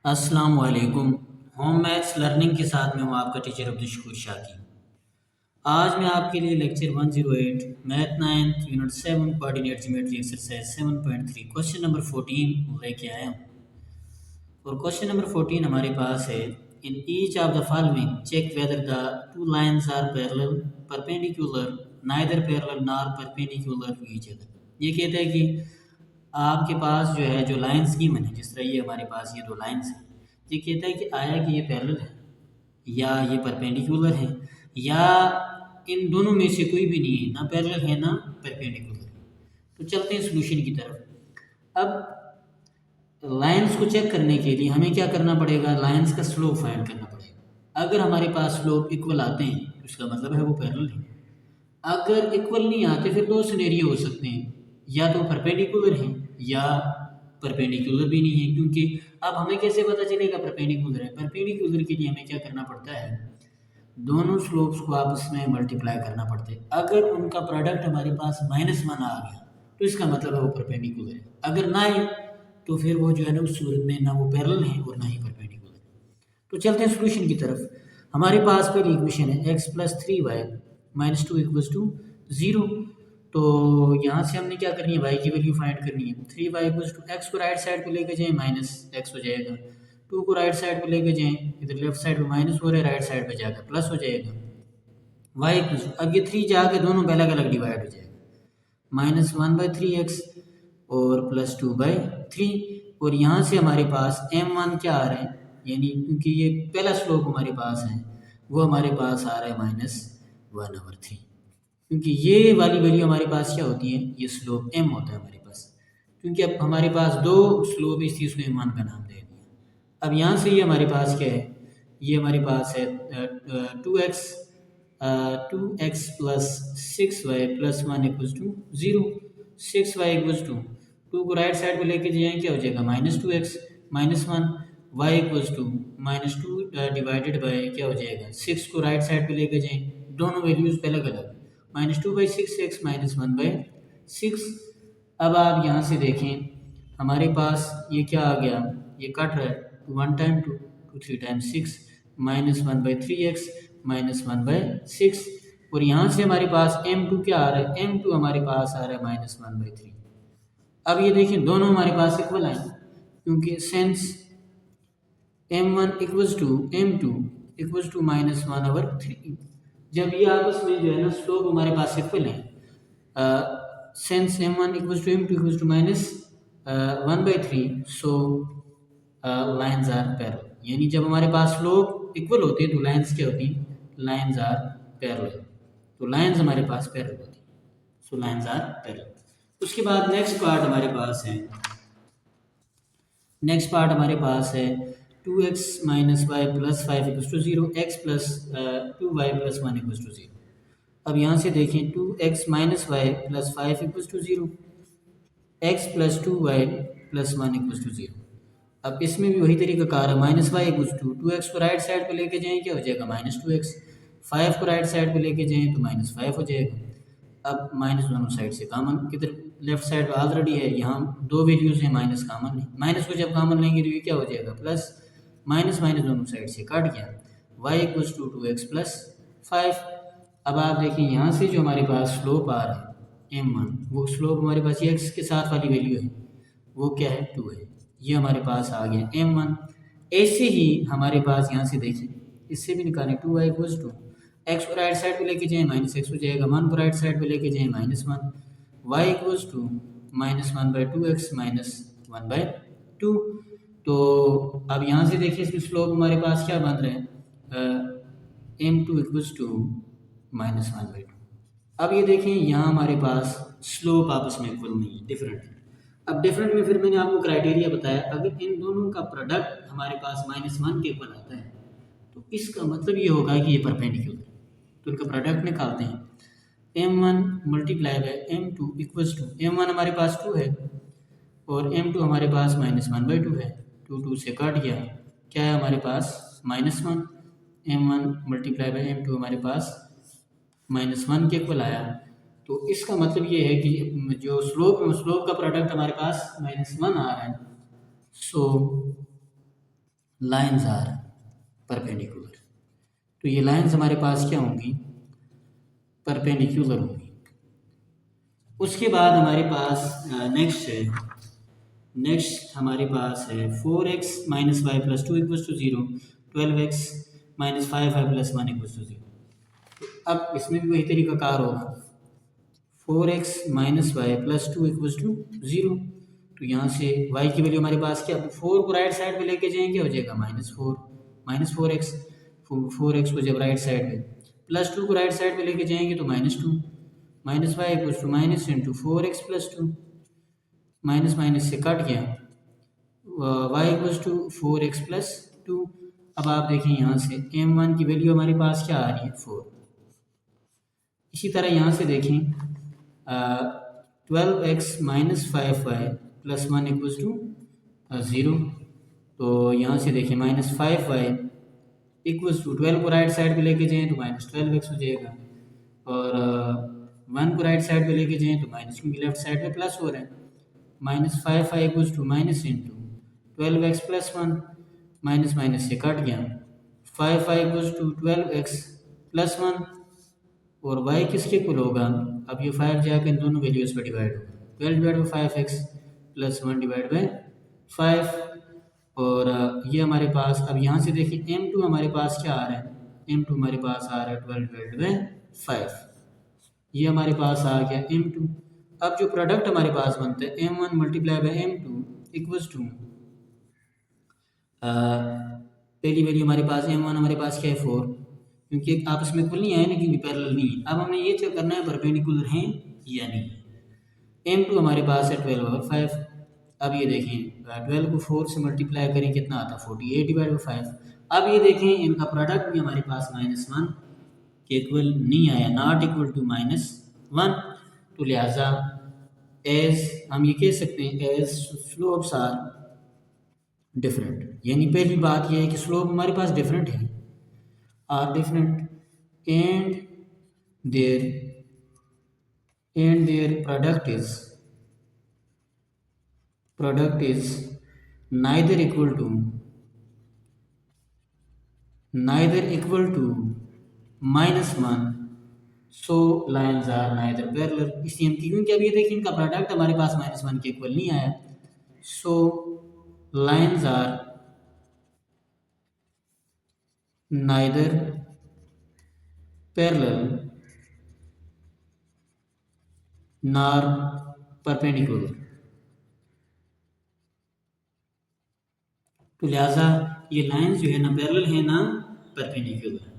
अस्सलाम वालेकुम। Home maths learning के साथ में हूँ आपका टीचर अब्दुल शाकी। आज मैं आपके लिए lecture 108 math 9th unit 7 coordinate geometry exercise 7.3 question number 14 लेके आया हूँ। और क्वेश्चन नंबर 14 हमारे पास है, in each of the following check whether the two lines are parallel perpendicular neither parallel nor perpendicular to each other. ये कहता है कि आपके पास जो है जो लाइंस गिवन है, जिस तरह ये हमारे पास ये दो लाइंस हैं, ये कहता है कि आया कि ये पैरेलल है या ये परपेंडिकुलर है या इन दोनों में से कोई भी नहीं है, ना पैरेलल है ना परपेंडिकुलर है। तो चलते हैं सॉल्यूशन की तरफ। अब लाइंस को चेक करने के लिए हमें क्या करना पड़ेगा, लाइंस का स्लोप फाइंड करना पड़ेगा। अगर हमारे पास स्लोप इक्वल आते हैं तो इसका मतलब है वो पैरेलल है। अगर इक्वल नहीं आते फिर दो सिनेरियो हो सकते हैं, या तो परपेंडिकुलर हैं या परपेंडिकुलर भी नहीं है। क्योंकि अब हमें कैसे पता चलेगा परपेंडिकुलर है? परपेंडिकुलर के लिए हमें क्या करना पड़ता है, दोनों स्लोप्स को आपस में मल्टीप्लाई करना पड़ता है। अगर उनका प्रोडक्ट हमारे पास -1 आ गया तो इसका मतलब है वो परपेंडिकुलर है। अगर ना आए तो फिर वो जो है ना उस सूरत में ना वो पैरेलल है और ना ही परपेंडिकुलर है। तो चलते हैं सॉल्यूशन की तरफ। हमारे पास पहली इक्वेशन है x+3y - 2 = 0। तो यहाँ से हमने क्या करनी है, y की वैल्यू फाइंड करनी है। 3y = x को राइट साइड पे लेके जाएं -x हो जाएगा, 2 को राइट साइड पे लेके जाएं, इधर लेफ्ट साइड पे माइनस हो रहा है, राइट साइड पे जाकर प्लस हो जाएगा। y अब ये 3 जाके दोनों अलग अलग डिवाइड हो जाएगा, -1/3x और +2/3। और यहाँ से हमारे पास m1 क्या आ रहा है, यानी क्योंकि ये पहला स्लोप हमारे पास है वो हमारे पास आ रहा है -1/3। क्योंकि ये वाली वैल्यू हमारे पास क्या होती है, ये स्लोप m होता है हमारे पास। क्योंकि अब हमारे पास दो स्लोप इसलिए उसको m1 का नाम दे दिया। अब यहाँ से ये हमारे पास क्या है, ये हमारे पास है 2x 2x + 6y + 1 = 0। 6y = 2 को राइट साइड पे लेके जाएं क्या हो जाएगा, -2x -1 y = -2 डिवाइडेड बाय क्या हो जाएगा, 6 को राइट साइड पे लेके जाएं, दोनों वैल्यूज पे अलग अलग, -2/6x -1/6। अब आप यहाँ से देखें हमारे पास ये क्या आ गया, ये कट रहा है, 1 टाइम 2 2 3 टाइम 6 -1/3x -1/6। और यहाँ से हमारे पास m2 क्या आ रहा है, m2 हमारे पास आ रहा है -1/3। अब ये देखें दोनों हमारे पास इक्वल आए, क्योंकि सेंस m1 = m2 = -1/3। जब ये आपस में जो है ना स्लोप हमारे पास इक्वल है, since m1 = m2 = -1/3 so lines are parallel। यानी जब हमारे पास स्लोप इक्वल होते हैं तो लाइंस क्या होती हैं, लाइंस आर पैरेलल। तो लाइंस हमारे पास पैरेलल होती हैं, सो लाइंस आर पैरेलल। उसके बाद नेक्स्ट पार्ट हमारे पास है, नेक्स्ट पार्ट हमारे पास है 2x - y + 5 = 0 x + 2y + 1 = 0। अब यहाँ से देखें 2x - y + 5 = 0 x + 2y + 1 = 0। अब इसमें भी वही तरीका कार है, -y = 2x को राइट साइड पे लेके जाएं क्या हो जाएगा, -2x, 5 को राइट साइड पे लेके जाएं तो -5 हो जाएगा। अब माइनस दोनों साइड से कॉमन, किधर लेफ्ट साइड ऑलरेडी है, यहाँ दो वैल्यूज हैं, माइनस कॉमन है, माइनस को जब कॉमन लेंगे तो ये क्या हो जाएगा, प्लस, माइनस माइनस दोनों साइड से कट गया, y = 2x + 5। अब आप देखिए यहाँ से जो हमारे पास स्लोप आ रहा है m1, वो स्लोप हमारे पास ये x के साथ वाली वैल्यू है, वो क्या है, 2 है, ये हमारे पास आ गया m1। ऐसे ही हमारे पास यहाँ से देखिए, इससे भी निकालें, 2y = x को राइट साइड पे लेके जाएं -x हो जाएगा, 1 को राइट साइड पे लेके जाएं -1, y = -1/2x -1/2। तो अब यहाँ से देखिए इसमें स्लोप हमारे पास क्या बन रहा है, m2 = -1/2। अब ये देखें यहाँ हमारे पास स्लोप आपस में इक्वल नहीं है, डिफरेंट है। अब डिफरेंट में फिर मैंने आपको क्राइटेरिया बताया, अगर इन दोनों का प्रोडक्ट हमारे पास -1 के इक्वल आता है तो इसका मतलब ये होगा कि ये परपेंडिकुलर है। तो इनका प्रोडक्ट निकालते हैं, m1 × m2 = m1 हमारे पास 2 है और m2 हमारे पास -1/2 है, 2 से कट गया, क्या है हमारे पास -1, m1 × m2 हमारे पास -1 के इक्वल आया। तो इसका मतलब ये है कि जो स्लोप का प्रोडक्ट हमारे पास -1 आ रहा है, सो लाइन्स आर परपेंडिकुलर। तो ये लाइन्स हमारे पास क्या होंगी, परपेंडिकुलर होंगी। उसके बाद हमारे पास नेक्स्ट हमारे पास है 4x minus Y plus 2 equals to 0, 12x minus 5y plus 1 equals to 0। अब इसमें भी वही तरीका कार होगा, 4x minus Y plus 2 equals to 0। तो यहाँ से y की वैल्यू हमारे पास क्या, 4 को राइट साइड पे लेके जाएंगे हो जाएगा -4, -4x, 4x को जब राइट साइड पे, प्लस 2 को राइट साइड पे लेके जाएंगे तो -2, minus Y equals to minus into 4x plus 2, minus minus से कट गया, y equals to 4x plus 2। अब आप देखें यहाँ से m1 की वैल्यू हमारे पास क्या आ रही है, 4। इसी तरह यहाँ से देखें 12x minus 5y plus 1 equals to 0। तो यहाँ से देखें -5y इक्वल्स टू 12 को राइट साइड पे लेके जाएं तो -12x हो जाएगा, और 1 को राइट साइड पे लेके जाएं तो माइनस, क्योंकि लेफ्ट साइड पे प्लस हो रहा है, -5y equals to minus into 12x plus 1, minus minus से कट गया, 5y equals to 12x plus 1, और y किसके इक्वल होगा, अब ये 5 जाकर इन दोनों वैल्यूज़ पर डिवाइड होगा, 12 divide by 5x plus 1 divide by 5। और ये हमारे पास, अब यहाँ से देखिए m2 हमारे पास क्या आ रहा है, m2 हमारे पास आ रहा है 12 डिवाइड बाई 5, ये हमारे पास आ गया m2। अब जो प्रोडक्ट हमारे पास बनता है m1 multiply by m2 equals to, पहली वैल्यू हमारे पास m1 हमारे पास क्या है 4, क्योंकि आपस में इक्वल नहीं आए ना, क्योंकि पैरेलल नहीं है। अब हमने ये चेक करना है परपेंडिकुलर हैं या नहीं। m2 हमारे पास है 12 और 5। अब ये देखें 12 को 4 से मल्टीप्लाई करें कितना आता है 48 डिवाइड बाई 5। अब ये देखें इनका प्रोडक्ट भी हमारे पास -1 के इक्वल नहीं आया, नॉट इक्वल टू -1। तो लिहाजा एज हम ये कह सकते हैं एज स्लोप्स आर डिफरेंट, यानी पहली बात यह है कि स्लोप हमारे पास डिफरेंट है, are different, and their product is neither equal to -1, so lines are neither parallel। इसलिए हम क्योंकि अब ये देखिए इनका प्रोडक्ट हमारे पास -1 के इक्वल नहीं आया, so lines are neither parallel nor perpendicular। तो लिहाजा ये लाइंस जो है ना पैरेलल है ना परपेंडिकुलर।